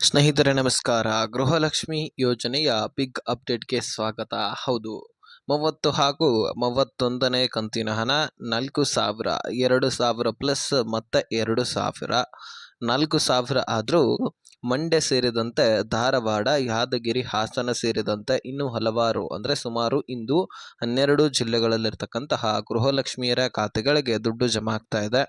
ಸ್ನೇಹಿತರೆ ನಮಸ್ಕಾರ. ಗೃಹಲಕ್ಷ್ಮಿ ಯೋಜನೆಯ ಬಿಗ್ ಅಪ್ಡೇಟ್‌ಗೆ ಸ್ವಾಗತ. ಹೌದು, 30 ಹಾಗೂ 31ನೇ ಕಂತಿನ ಹಣ 4,000, 2,000 ಪ್ಲಸ್ ಮತ್ತೆ 2,000, 4,000 ಆದರೂ ಮಂಡ್ಯ ಸೇರಿದಂತೆ ಧಾರವಾಡ, ಯಾದಗಿರಿ, ಹಾಸನ ಸೇರಿದಂತೆ ಇನ್ನೂ ಹಲವಾರು ಸುಮಾರು ಇಂದು 12 ಜಿಲ್ಲೆಗಳಲ್ಲಿರ್ತಕ್ಕಂತಹ ಗೃಹಲಕ್ಷ್ಮಿಯರ ಖಾತೆಗಳಿಗೆ ದುಡ್ಡು ಜಮಾ ಆಗ್ತಾ ಇದೆ.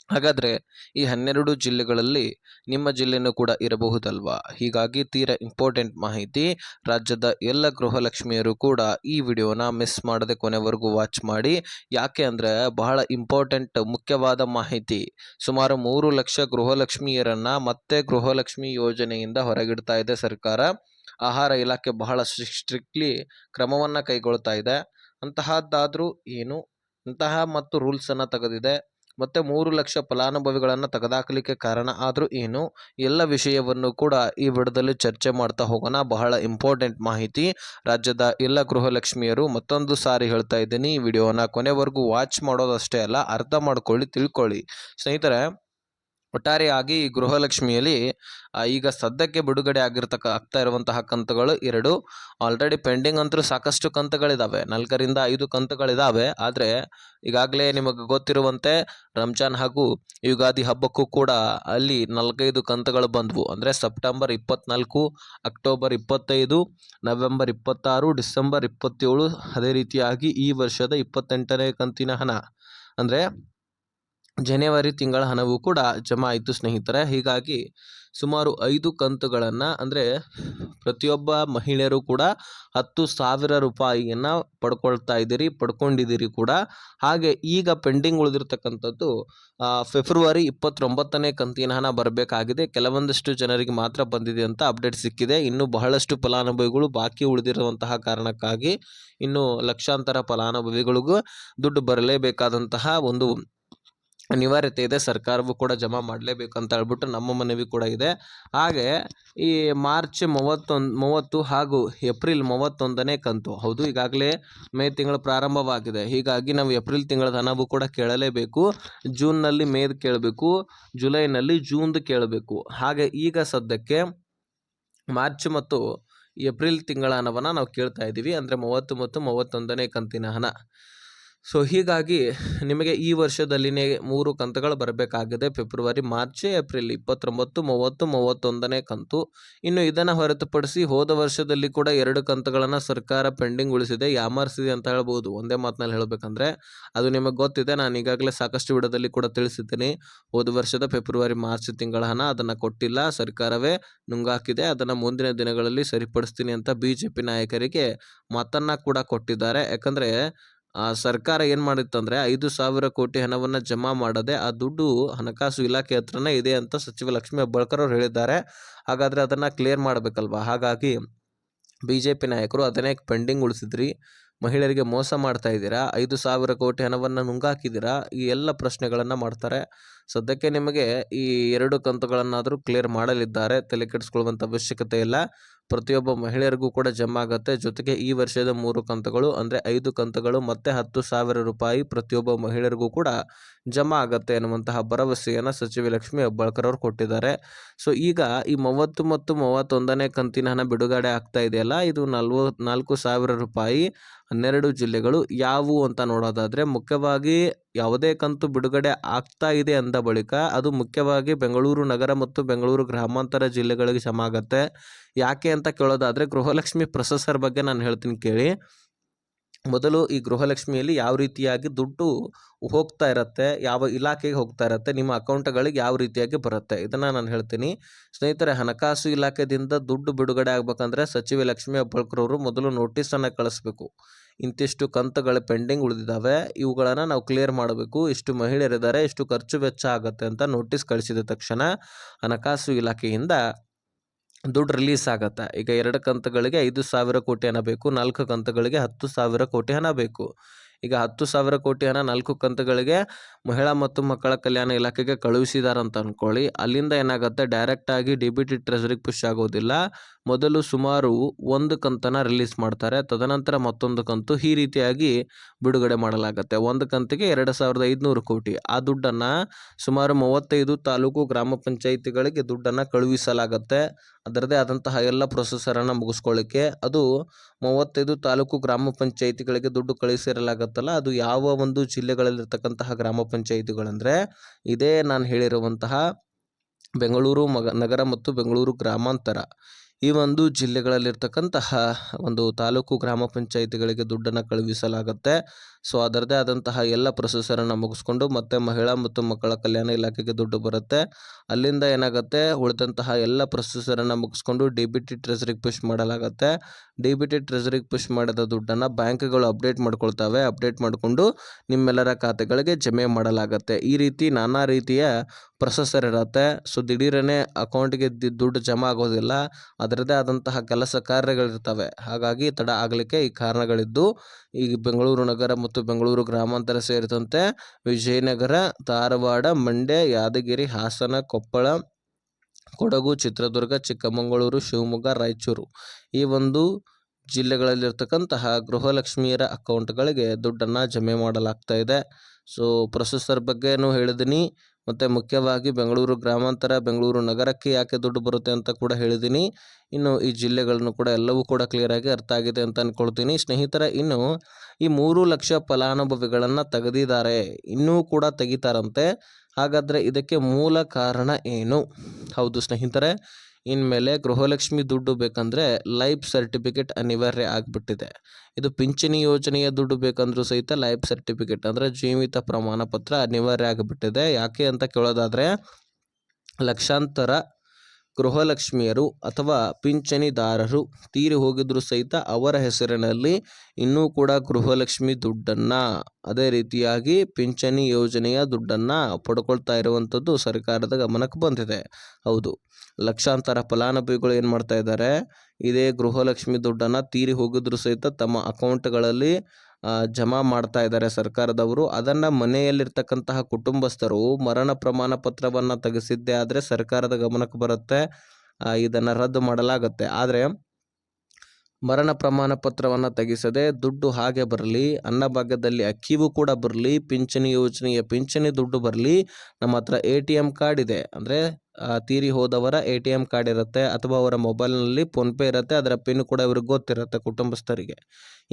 ಹಾಗಾದರೆ ಈ 12 ಜಿಲ್ಲೆಗಳಲ್ಲಿ ನಿಮ್ಮ ಜಿಲ್ಲೆನೂ ಕೂಡ ಇರಬಹುದಲ್ವಾ? ಹೀಗಾಗಿ ತೀರಾ ಇಂಪಾರ್ಟೆಂಟ್ ಮಾಹಿತಿ. ರಾಜ್ಯದ ಎಲ್ಲ ಗೃಹಲಕ್ಷ್ಮಿಯರು ಕೂಡ ಈ ವಿಡಿಯೋನ ಮಿಸ್ ಮಾಡದೆ ಕೊನೆವರೆಗೂ ವಾಚ್ ಮಾಡಿ. ಯಾಕೆ ಅಂದರೆ ಬಹಳ ಇಂಪಾರ್ಟೆಂಟ್ ಮುಖ್ಯವಾದ ಮಾಹಿತಿ. ಸುಮಾರು 3 ಲಕ್ಷ ಗೃಹಲಕ್ಷ್ಮಿಯರನ್ನು ಮತ್ತೆ ಗೃಹಲಕ್ಷ್ಮಿ ಯೋಜನೆಯಿಂದ ಹೊರಗಿಡ್ತಾ ಇದೆ ಸರ್ಕಾರ. ಆಹಾರ ಇಲಾಖೆ ಬಹಳ ಸ್ಟ್ರಿಕ್ಟ್ಲಿ ಕ್ರಮವನ್ನು ಕೈಗೊಳ್ತಾ ಇದೆ. ಅಂತಹದ್ದಾದರೂ ಏನು ಇಂತಹ ಮತ್ತು ರೂಲ್ಸನ್ನು ತೆಗೆದಿದೆ ಮತ್ತು 3 ಲಕ್ಷ ಫಲಾನುಭವಿಗಳನ್ನು ತೆಗೆದುಹಾಕಲಿಕ್ಕೆ ಕಾರಣ ಆದರೂ ಏನು, ಎಲ್ಲ ವಿಷಯವನ್ನು ಕೂಡ ಈ ವಿಡಿಯೋದಲ್ಲಿ ಚರ್ಚೆ ಮಾಡ್ತಾ ಹೋಗೋಣ. ಬಹಳ ಇಂಪಾರ್ಟೆಂಟ್ ಮಾಹಿತಿ. ರಾಜ್ಯದ ಎಲ್ಲ ಗೃಹಲಕ್ಷ್ಮಿಯರು ಮತ್ತೊಂದು ಸಾರಿ ಹೇಳ್ತಾ ಇದ್ದೀನಿ, ಈ ವಿಡಿಯೋನ ಕೊನೆವರೆಗೂ ವಾಚ್ ಮಾಡೋದಷ್ಟೇ ಅಲ್ಲ, ಅರ್ಥ ಮಾಡ್ಕೊಳ್ಳಿ, ತಿಳ್ಕೊಳ್ಳಿ. ಸ್ನೇಹಿತರೆ, ಒಟ್ಟಾರೆಯಾಗಿ ಈ ಗೃಹಲಕ್ಷ್ಮಿಯಲ್ಲಿ ಈಗ ಸದ್ಯಕ್ಕೆ ಬಿಡುಗಡೆ ಆಗ್ತಾ ಇರುವಂತಹ ಕಂತುಗಳು 2. ಆಲ್ರೆಡಿ ಪೆಂಡಿಂಗ್ ಅಂತೂ ಸಾಕಷ್ಟು ಕಂತುಗಳಿದ್ದಾವೆ, 4ರಿಂದ 5 ಕಂತುಗಳಿದ್ದಾವೆ. ಆದರೆ ಈಗಾಗಲೇ ನಿಮಗೆ ಗೊತ್ತಿರುವಂತೆ ರಂಜಾನ್ ಹಾಗೂ ಯುಗಾದಿ ಹಬ್ಬಕ್ಕೂ ಕೂಡ ಅಲ್ಲಿ 45 ಕಂತುಗಳು ಬಂದವು. ಅಂದರೆ ಸೆಪ್ಟೆಂಬರ್ 24, ಅಕ್ಟೋಬರ್ 25, ನವೆಂಬರ್ 26, ಡಿಸೆಂಬರ್ 27, ಅದೇ ರೀತಿಯಾಗಿ ಈ ವರ್ಷದ 28ನೇ ಕಂತಿನ ಹಣ ಅಂದರೆ ಜನವರಿ ತಿಂಗಳ ಹಣವೂ ಕೂಡ ಜಮಾ ಆಯಿತು ಸ್ನೇಹಿತರೆ. ಹೀಗಾಗಿ ಸುಮಾರು 5 ಕಂತುಗಳನ್ನು ಅಂದರೆ ಪ್ರತಿಯೊಬ್ಬ ಮಹಿಳೆಯರು ಕೂಡ 10,000 ರೂಪಾಯಿಯನ್ನು ಪಡ್ಕೊಂಡಿದ್ದೀರಿ ಕೂಡ. ಹಾಗೆ ಈಗ ಪೆಂಡಿಂಗ್ ಉಳಿದಿರ್ತಕ್ಕಂಥದ್ದು ಫೆಬ್ರವರಿ 29ನೇ ಕಂತಿನ ಹಣ ಬರಬೇಕಾಗಿದೆ. ಕೆಲವೊಂದಷ್ಟು ಜನರಿಗೆ ಮಾತ್ರ ಬಂದಿದೆ ಅಂತ ಅಪ್ಡೇಟ್ ಸಿಕ್ಕಿದೆ. ಇನ್ನು ಬಹಳಷ್ಟು ಫಲಾನುಭವಿಗಳು ಬಾಕಿ ಉಳಿದಿರುವಂತಹ ಕಾರಣಕ್ಕಾಗಿ ಇನ್ನು ಲಕ್ಷಾಂತರ ಫಲಾನುಭವಿಗಳಿಗೂ ದುಡ್ಡು ಬರಲೇಬೇಕಾದಂತಹ ಒಂದು ಅನಿವಾರ್ಯತೆ ಇದೆ. ಸರ್ಕಾರವು ಕೂಡ ಜಮಾ ಮಾಡಲೇಬೇಕಂತ ಹೇಳ್ಬಿಟ್ಟು ನಮ್ಮ ಮನವಿ ಕೂಡ ಇದೆ. ಹಾಗೆ ಈ ಮಾರ್ಚ್ 30 ಹಾಗೂ ಏಪ್ರಿಲ್ 31ನೇ ಕಂತು, ಹೌದು ಈಗಾಗಲೇ ಮೇ ತಿಂಗಳು ಪ್ರಾರಂಭವಾಗಿದೆ. ಹೀಗಾಗಿ ನಾವು ಏಪ್ರಿಲ್ ತಿಂಗಳ ಹಣವೂ ಕೂಡ ಕೇಳಲೇಬೇಕು. ಜೂನ್ನಲ್ಲಿ ಮೇದು ಕೇಳಬೇಕು, ಜುಲೈನಲ್ಲಿ ಜೂನ್ದು ಕೇಳಬೇಕು. ಹಾಗೆ ಈಗ ಸದ್ಯಕ್ಕೆ ಮಾರ್ಚ್ ಮತ್ತು ಏಪ್ರಿಲ್ ತಿಂಗಳ ಹಣವನ್ನು ನಾವು ಕೇಳ್ತಾ ಇದ್ದೀವಿ, ಅಂದರೆ 30 ಮತ್ತು 31ನೇ ಕಂತಿನ ಹಣ. ಸೊ ಹೀಗಾಗಿ ನಿಮಗೆ ಈ ವರ್ಷದಲ್ಲಿನೇ 3 ಕಂತುಗಳು ಬರಬೇಕಾಗಿದೆ. ಫೆಬ್ರವರಿ, ಮಾರ್ಚ್, ಏಪ್ರಿಲ್ 29, 30, 31ನೇ ಕಂತು. ಇನ್ನು ಇದನ್ನು ಹೊರತುಪಡಿಸಿ ಹೋದ ವರ್ಷದಲ್ಲಿ ಕೂಡ 2 ಕಂತುಗಳನ್ನು ಸರ್ಕಾರ ಪೆಂಡಿಂಗ್ ಉಳಿಸಿದೆ, ಯಾಮಾರಿಸಿದೆ ಅಂತ ಹೇಳ್ಬೋದು. ಒಂದೇ ಮಾತಿನಲ್ಲಿ ಹೇಳಬೇಕಂದ್ರೆ ಅದು ನಿಮಗೆ ಗೊತ್ತಿದೆ, ನಾನು ಈಗಾಗಲೇ ಸಾಕಷ್ಟು ವಿಡಿಯೋದಲ್ಲಿ ಕೂಡ ತಿಳಿಸಿದ್ದೀನಿ. ಹೋದ ವರ್ಷದ ಫೆಬ್ರವರಿ, ಮಾರ್ಚ್ ತಿಂಗಳ ಹಣ ಅದನ್ನು ಕೊಟ್ಟಿಲ್ಲ, ಸರ್ಕಾರವೇ ನುಂಗಾಕಿದೆ. ಅದನ್ನು ಮುಂದಿನ ದಿನಗಳಲ್ಲಿ ಸರಿಪಡಿಸ್ತೀನಿ ಅಂತ BJP ನಾಯಕರಿಗೆ ಮಾತನ್ನು ಕೂಡ ಕೊಟ್ಟಿದ್ದಾರೆ. ಯಾಕಂದರೆ ಸರ್ಕಾರ ಏನು ಮಾಡಿತ್ತಂದರೆ 5,000 ಕೋಟಿ ಹಣವನ್ನು ಜಮಾ ಮಾಡದೆ ಆ ದುಡ್ಡು ಹಣಕಾಸು ಇಲಾಖೆ ಹತ್ರನೇ ಇದೆ ಅಂತ ಸಚಿವ ಲಕ್ಷ್ಮೀ ಹೆಬ್ಬಾಳ್ಕರ್ ಅವರು ಹೇಳಿದ್ದಾರೆ. ಹಾಗಾದರೆ ಅದನ್ನು ಕ್ಲಿಯರ್ ಮಾಡಬೇಕಲ್ವಾ? ಹಾಗಾಗಿ BJP ನಾಯಕರು ಅದನ್ನೇ ಪೆಂಡಿಂಗ್ ಉಳಿಸಿದ್ರಿ, ಮಹಿಳೆಯರಿಗೆ ಮೋಸ ಮಾಡ್ತಾ ಇದ್ದೀರಾ, 5,000 ಕೋಟಿ ಹಣವನ್ನು ನುಂಗಾಕಿದ್ದೀರಾ, ಈ ಎಲ್ಲ ಪ್ರಶ್ನೆಗಳನ್ನು ಮಾಡ್ತಾರೆ. ಸದ್ಯಕ್ಕೆ ನಿಮಗೆ ಈ 2 ಕಂತುಗಳನ್ನಾದರೂ ಕ್ಲಿಯರ್ ಮಾಡಲಿದ್ದಾರೆ, ತಲೆ ಕೆಡಿಸ್ಕೊಳ್ಳುವಂಥ ಅವಶ್ಯಕತೆ ಇಲ್ಲ. ಪ್ರತಿಯೊಬ್ಬ ಮಹಿಳೆಯರಿಗೂ ಕೂಡ ಜಮಾ ಆಗುತ್ತೆ. ಜೊತೆಗೆ ಈ ವರ್ಷದ 3 ಕಂತುಗಳು ಅಂದರೆ 5 ಕಂತುಗಳು ಮತ್ತೆ 10,000 ರೂಪಾಯಿ ಪ್ರತಿಯೊಬ್ಬ ಮಹಿಳೆಯರಿಗೂ ಕೂಡ ಜಮಾ ಆಗುತ್ತೆ ಎನ್ನುವಂತಹ ಭರವಸೆಯನ್ನು ಸಚಿವೆ ಲಕ್ಷ್ಮೀ ಹೆಬ್ಬಾಳ್ಕರ್ ಅವರು ಕೊಟ್ಟಿದ್ದಾರೆ. ಸೊ ಈಗ ಈ 30 ಮತ್ತು 31ನೇ ಕಂತಿನ ಹಣ ಬಿಡುಗಡೆ ಆಗ್ತಾ ಇದೆಯಲ್ಲ, ಇದು 4,000 ರೂಪಾಯಿ 12 ಜಿಲ್ಲೆಗಳು ಯಾವುವು ಅಂತ ನೋಡೋದಾದರೆ, ಮುಖ್ಯವಾಗಿ ಯಾವುದೇ ಕಂತು ಬಿಡುಗಡೆ ಆಗ್ತಾ ಇದೆ ಅಂದ ಬಳಿಕ ಅದು ಮುಖ್ಯವಾಗಿ ಬೆಂಗಳೂರು ನಗರ ಮತ್ತು ಬೆಂಗಳೂರು ಗ್ರಾಮಾಂತರ ಜಿಲ್ಲೆಗಳಿಗೆ ಜಮಾ ಆಗುತ್ತೆ. ಯಾಕೆ ಅಂತ ಕೇಳೋದಾದರೆ, ಗೃಹಲಕ್ಷ್ಮಿ ಪ್ರೊಸೆಸರ್ ಬಗ್ಗೆ ನಾನು ಹೇಳ್ತೀನಿ ಕೇಳಿ. ಮೊದಲು ಈ ಗೃಹಲಕ್ಷ್ಮಿಯಲ್ಲಿ ಯಾವ ರೀತಿಯಾಗಿ ದುಡ್ಡು ಹೋಗ್ತಾ ಇರುತ್ತೆ, ಯಾವ ಇಲಾಖೆಗೆ ಹೋಗ್ತಾ ಇರುತ್ತೆ, ನಿಮ್ಮ ಅಕೌಂಟ್ಗಳಿಗೆ ಯಾವ ರೀತಿಯಾಗಿ ಬರುತ್ತೆ, ಇದನ್ನು ನಾನು ಹೇಳ್ತೀನಿ. ಸ್ನೇಹಿತರೆ, ಹಣಕಾಸು ಇಲಾಖೆಯಿಂದ ದುಡ್ಡು ಬಿಡುಗಡೆ ಆಗ್ಬೇಕಂದ್ರೆ ಸಚಿವೆ ಲಕ್ಷ್ಮೀ ಹೆಬ್ಬಾಳ್ಕರ್ ಅವರು ಮೊದಲು ನೋಟಿಸನ್ನು ಕಳಿಸ್ಬೇಕು. ಇಂತಿಷ್ಟು ಕಂತುಗಳು ಪೆಂಡಿಂಗ್ ಉಳಿದಿದ್ದಾವೆ, ಇವುಗಳನ್ನು ನಾವು ಕ್ಲಿಯರ್ ಮಾಡಬೇಕು, ಇಷ್ಟು ಮಹಿಳೆಯರಿದ್ದಾರೆ, ಇಷ್ಟು ಖರ್ಚು ವೆಚ್ಚ ಆಗುತ್ತೆ ಅಂತ ನೋಟಿಸ್ ಕಳಿಸಿದ ತಕ್ಷಣ ಹಣಕಾಸು ಇಲಾಖೆಯಿಂದ ದುಡ್ಡು ರಿಲೀಸ್ ಆಗುತ್ತೆ. ಈಗ 2 ಕಂತುಗಳಿಗೆ 5,000 ಕೋಟಿ ಹಣ ಬೇಕು, 4 ಕಂತುಗಳಿಗೆ 10,000 ಕೋಟಿ ಹಣ ಬೇಕು. ಈಗ 10,000 ಕೋಟಿ ಹಣ 4 ಕಂತುಗಳಿಗೆ ಮಹಿಳಾ ಮತ್ತು ಮಕ್ಕಳ ಕಲ್ಯಾಣ ಇಲಾಖೆಗೆ ಕಳುಹಿಸಿದಾರಂತ ಅನ್ಕೊಳ್ಳಿ. ಅಲ್ಲಿಂದ ಏನಾಗುತ್ತೆ, ಡೈರೆಕ್ಟ್ ಆಗಿ ಡಿ.ಬಿ.ಟಿ ಟ್ರೆಜರಿಗೆ ಪುಷ್ ಆಗೋದಿಲ್ಲ. ಮೊದಲು ಸುಮಾರು ಒಂದು ಕಂತನ್ನ ರಿಲೀಸ್ ಮಾಡ್ತಾರೆ, ತದನಂತರ ಮತ್ತೊಂದು ಕಂತು, ಈ ರೀತಿಯಾಗಿ ಬಿಡುಗಡೆ ಮಾಡಲಾಗುತ್ತೆ. ಒಂದು ಕಂತಿಗೆ 2,500 ಕೋಟಿ. ಆ ದುಡ್ಡನ್ನ ಸುಮಾರು 35 ತಾಲೂಕು ಗ್ರಾಮ ಪಂಚಾಯಿತಿಗಳಿಗೆ ದುಡ್ಡನ್ನ ಕಳುಹಿಸಲಾಗುತ್ತೆ. ಅದರದೇ ಆದಂತಹ ಎಲ್ಲ ಪ್ರೊಸೆಸರನ್ನು ಮುಗಿಸ್ಕೊಳ್ಳಿಕ್ಕೆ. ಅದು 35 ತಾಲೂಕು ಗ್ರಾಮ ಪಂಚಾಯಿತಿಗಳಿಗೆ ದುಡ್ಡು ಕಳಿಸಿರಲಾಗತ್ತಲ್ಲ, ಅದು ಯಾವ ಒಂದು ಜಿಲ್ಲೆಗಳಲ್ಲಿರ್ತಕ್ಕಂತಹ ಗ್ರಾಮ ಪಂಚಾಯಿತಿಗಳಂದ್ರೆ ಇದೇ ನಾನು ಹೇಳಿರುವಂತಹ ಬೆಂಗಳೂರು ನಗರ ಮತ್ತು ಬೆಂಗಳೂರು ಗ್ರಾಮಾಂತರ, ಈ ಒಂದು ಜಿಲ್ಲೆಗಳಲ್ಲಿರ್ತಕ್ಕಂತಹ ಒಂದು ತಾಲೂಕು ಗ್ರಾಮ ಪಂಚಾಯಿತಿಗಳಿಗೆ ದುಡ್ಡನ್ನು ಕಳುಹಿಸಲಾಗುತ್ತೆ. ಸೊ ಅದರದೇ ಆದಂತಹ ಎಲ್ಲ ಪ್ರೊಸೆಸರನ್ನು ಮುಗಿಸ್ಕೊಂಡು ಮತ್ತೆ ಮಹಿಳಾ ಮತ್ತು ಮಕ್ಕಳ ಕಲ್ಯಾಣ ಇಲಾಖೆಗೆ ದುಡ್ಡು ಬರುತ್ತೆ. ಅಲ್ಲಿಂದ ಏನಾಗುತ್ತೆ, ಉಳಿದಂತಹ ಎಲ್ಲ ಪ್ರೊಸೆಸರನ್ನು ಮುಗಿಸ್ಕೊಂಡು ಡಿ.ಬಿ.ಟಿ ಟ್ರೆಜರಿಗೆ ಪುಷ್ ಮಾಡಲಾಗುತ್ತೆ. ಡಿ.ಬಿ.ಟಿ ಟ್ರೆಜರಿಗೆ ಪುಷ್ ಮಾಡಿದ ದುಡ್ಡನ್ನು ಬ್ಯಾಂಕ್ಗಳು ಅಪ್ಡೇಟ್ ಮಾಡ್ಕೊಳ್ತವೆ. ಅಪ್ಡೇಟ್ ಮಾಡಿಕೊಂಡು ನಿಮ್ಮೆಲ್ಲರ ಖಾತೆಗಳಿಗೆ ಜಮೆ ಮಾಡಲಾಗುತ್ತೆ. ಈ ರೀತಿ ನಾನಾ ರೀತಿಯ ಪ್ರೊಸೆಸರ್ ಇರುತ್ತೆ. ಸೊ ದಿಢೀರನೇ ಅಕೌಂಟ್ಗೆ ದುಡ್ಡು ಜಮಾ ಆಗೋದಿಲ್ಲ, ಅದರದೇ ಆದಂತಹ ಕೆಲಸ ಕಾರ್ಯಗಳಿರ್ತವೆ. ಹಾಗಾಗಿ ತಡ ಆಗಲಿಕ್ಕೆ ಈ ಕಾರಣಗಳಿದ್ದು, ಈಗ ಬೆಂಗಳೂರು ನಗರ ಮತ್ತು ಬೆಂಗಳೂರು ಗ್ರಾಮಾಂತರ ಸೇರಿದಂತೆ ವಿಜಯನಗರ, ಧಾರವಾಡ, ಮಂಡ್ಯ, ಯಾದಗಿರಿ, ಹಾಸನ, ಕೊಪ್ಪಳ, ಕೊಡಗು, ಚಿತ್ರದುರ್ಗ, ಚಿಕ್ಕಮಗಳೂರು, ಶಿವಮೊಗ್ಗ, ರಾಯಚೂರು, ಈ ಒಂದು ಜಿಲ್ಲೆಗಳಲ್ಲಿರ್ತಕ್ಕಂತಹ ಗೃಹಲಕ್ಷ್ಮಿಯರ ಅಕೌಂಟ್ಗಳಿಗೆ ದುಡ್ಡನ್ನು ಜಮೆ ಮಾಡಲಾಗ್ತಾ ಇದೆ. ಸೊ ಪ್ರೊಸೆಸರ್ ಬಗ್ಗೆನೂ ಹೇಳಿದ್ದೀನಿ, ಮತ್ತು ಮುಖ್ಯವಾಗಿ ಬೆಂಗಳೂರು ಗ್ರಾಮಾಂತರ, ಬೆಂಗಳೂರು ನಗರಕ್ಕೆ ಯಾಕೆ ದುಡ್ಡು ಬರುತ್ತೆ ಅಂತ ಕೂಡ ಹೇಳಿದ್ದೀನಿ. ಇನ್ನು ಈ ಜಿಲ್ಲೆಗಳನ್ನು ಕೂಡ ಎಲ್ಲವೂ ಕೂಡ ಕ್ಲಿಯರಾಗಿ ಅರ್ಥ ಆಗಿದೆ ಅಂತ ಅಂದ್ಕೊಳ್ತೀನಿ. ಸ್ನೇಹಿತರೆ, ಇನ್ನು ಈ 3 ಲಕ್ಷ ಫಲಾನುಭವಿಗಳನ್ನು ತೆಗೆದಿದ್ದಾರೆ, ಇನ್ನೂ ಕೂಡ ತೆಗಿತಾರಂತೆ. ಹಾಗಾದರೆ ಇದಕ್ಕೆ ಮೂಲ ಕಾರಣ ಏನು? ಹೌದು ಸ್ನೇಹಿತರೆ, ಇನ್ಮೇಲೆ ಗೃಹಲಕ್ಷ್ಮಿ ದುಡ್ಡು ಬೇಕಂದರೆ ಲೈಫ್ ಸರ್ಟಿಫಿಕೇಟ್ ಅನಿವಾರ್ಯ ಆಗಿಬಿಟ್ಟಿದೆ. ಇದು ಪಿಂಚಣಿ ಯೋಜನೆಯ ದುಡ್ಡು ಬೇಕಂದ್ರೂ ಸಹಿತ ಲೈಫ್ ಸರ್ಟಿಫಿಕೇಟ್ ಅಂದರೆ ಜೀವಿತ ಪ್ರಮಾಣ ಪತ್ರ ಅನಿವಾರ್ಯ ಆಗಿಬಿಟ್ಟಿದೆ. ಯಾಕೆ ಅಂತ ಕೇಳೋದಾದರೆ, ಲಕ್ಷಾಂತರ ಗೃಹಲಕ್ಷ್ಮಿಯರು ಅಥವಾ ಪಿಂಚಣಿದಾರರು ತೀರಿ ಹೋಗಿದ್ರು ಸಹಿತ ಅವರ ಹೆಸರಿನಲ್ಲಿ ಇನ್ನೂ ಕೂಡ ಗೃಹಲಕ್ಷ್ಮಿ ದುಡ್ಡನ್ನು, ಅದೇ ರೀತಿಯಾಗಿ ಪಿಂಚಣಿ ಯೋಜನೆಯ ದುಡ್ಡನ್ನು ಪಡ್ಕೊಳ್ತಾ ಇರುವಂಥದ್ದು ಸರ್ಕಾರದ ಗಮನಕ್ಕೆ ಬಂದಿದೆ. ಹೌದು, ಲಕ್ಷಾಂತರ ಫಲಾನುಭವಿಗಳು ಏನು ಮಾಡ್ತಾ ಇದ್ದಾರೆ, ಇದೇ ಗೃಹಲಕ್ಷ್ಮಿ ದುಡ್ಡನ್ನು ತೀರಿ ಹೋಗಿದ್ರು ಸಹಿತ ತಮ್ಮ ಅಕೌಂಟ್ಗಳಲ್ಲಿ ಜಮಾ ಮಾಡ್ತಾ ಇದ್ದಾರೆ ಸರ್ಕಾರದವರು. ಅದನ್ನು ಮನೆಯಲ್ಲಿರ್ತಕ್ಕಂತಹ ಕುಟುಂಬಸ್ಥರು ಮರಣ ಪ್ರಮಾಣ ಪತ್ರವನ್ನು ತೆಗೆಸಿದ್ದೇ ಆದರೆ ಸರ್ಕಾರದ ಗಮನಕ್ಕೆ ಬರುತ್ತೆ, ಇದನ್ನು ರದ್ದು ಮಾಡಲಾಗುತ್ತೆ. ಆದರೆ ಮರಣ ಪ್ರಮಾಣ ಪತ್ರವನ್ನು ತೆಗೆಸದೆ ದುಡ್ಡು ಹಾಗೆ ಬರಲಿ, ಅನ್ನಭಾಗ್ಯದಲ್ಲಿ ಅಕ್ಕಿಯೂ ಕೂಡ ಬರಲಿ, ಪಿಂಚಣಿ ಯೋಜನೆಯ ಪಿಂಚಣಿ ದುಡ್ಡು ಬರಲಿ, ನಮ್ಮ ಹತ್ರ ATM ಕಾರ್ಡ್ ಇದೆ ಅಂದರೆ ತೀರಿ ಹೋದವರ ATM ಕಾರ್ಡ್ ಇರುತ್ತೆ, ಅಥವಾ ಅವರ ಮೊಬೈಲ್ನಲ್ಲಿ ಫೋನ್ಪೇ ಇರುತ್ತೆ, ಅದರ ಪಿನ್ ಕೂಡ ಇವ್ರಿಗೆ ಗೊತ್ತಿರುತ್ತೆ ಕುಟುಂಬಸ್ಥರಿಗೆ.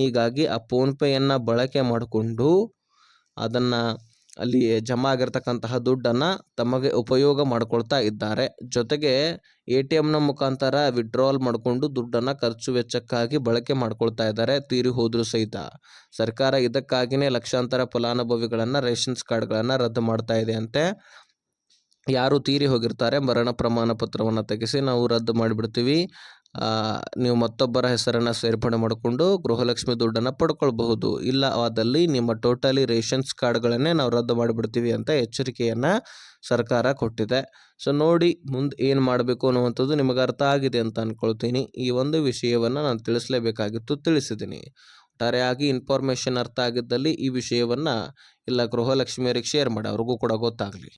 ಹೀಗಾಗಿ ಆ ಫೋನ್ಪೇಯನ್ನು ಬಳಕೆ ಮಾಡಿಕೊಂಡು ಅದನ್ನು ಅಲ್ಲಿ ಜಮಾ ಆಗಿರ್ತಕ್ಕಂತಹ ದುಡ್ಡನ್ನು ತಮಗೆ ಉಪಯೋಗ ಮಾಡ್ಕೊಳ್ತಾ ಇದ್ದಾರೆ. ಜೊತೆಗೆ ATMನ ಮುಖಾಂತರ ವಿಡ್ರಾವಲ್ ಮಾಡಿಕೊಂಡು ದುಡ್ಡನ್ನು ಖರ್ಚು ವೆಚ್ಚಕ್ಕಾಗಿ ಬಳಕೆ ಮಾಡ್ಕೊಳ್ತಾ ಇದ್ದಾರೆ, ತೀರಿ ಹೋದರೂ ಸಹಿತ. ಸರ್ಕಾರ ಇದಕ್ಕಾಗಿಯೇ ಲಕ್ಷಾಂತರ ಫಲಾನುಭವಿಗಳನ್ನು ರೇಷನ್ಸ್ ಕಾರ್ಡ್ಗಳನ್ನು ರದ್ದು ಮಾಡ್ತಾ ಇದೆ ಅಂತೆ. ಯಾರು ತೀರಿ ಹೋಗಿರ್ತಾರೆ ಮರಣ ಪ್ರಮಾಣ ಪತ್ರವನ್ನು ತೆಗೆಸಿ ನಾವು ರದ್ದು ಮಾಡಿಬಿಡ್ತೀವಿ, ನೀವು ಮತ್ತೊಬ್ಬರ ಹೆಸರನ್ನು ಸೇರ್ಪಡೆ ಮಾಡಿಕೊಂಡು ಗೃಹಲಕ್ಷ್ಮಿ ದುಡ್ಡನ್ನು ಪಡ್ಕೊಳ್ಬಹುದು, ಇಲ್ಲ ಆದಲ್ಲಿ ನಿಮ್ಮ ಟೋಟಲಿ ರೇಷನ್ಸ್ ಕಾರ್ಡ್ಗಳನ್ನೇ ನಾವು ರದ್ದು ಮಾಡಿಬಿಡ್ತೀವಿ ಅಂತ ಎಚ್ಚರಿಕೆಯನ್ನು ಸರ್ಕಾರ ಕೊಟ್ಟಿದೆ. ಸೊ ನೋಡಿ, ಮುಂದೆ ಏನು ಮಾಡಬೇಕು ಅನ್ನುವಂಥದ್ದು ನಿಮಗೆ ಅರ್ಥ ಆಗಿದೆ ಅಂತ ಅಂದ್ಕೊಳ್ತೀನಿ. ಈ ಒಂದು ವಿಷಯವನ್ನು ನಾನು ತಿಳಿಸಲೇಬೇಕಾಗಿತ್ತು, ತಿಳಿಸಿದ್ದೀನಿ. ಒಟ್ಟಾರೆಯಾಗಿ ಇನ್ಫಾರ್ಮೇಷನ್ ಅರ್ಥ ಆಗಿದ್ದಲ್ಲಿ ಈ ವಿಷಯವನ್ನು ಇಲ್ಲ ಗೃಹಲಕ್ಷ್ಮಿಯರಿಗೆ ಶೇರ್ ಮಾಡಿ, ಅವ್ರಿಗೂ ಕೂಡ ಗೊತ್ತಾಗಲಿ.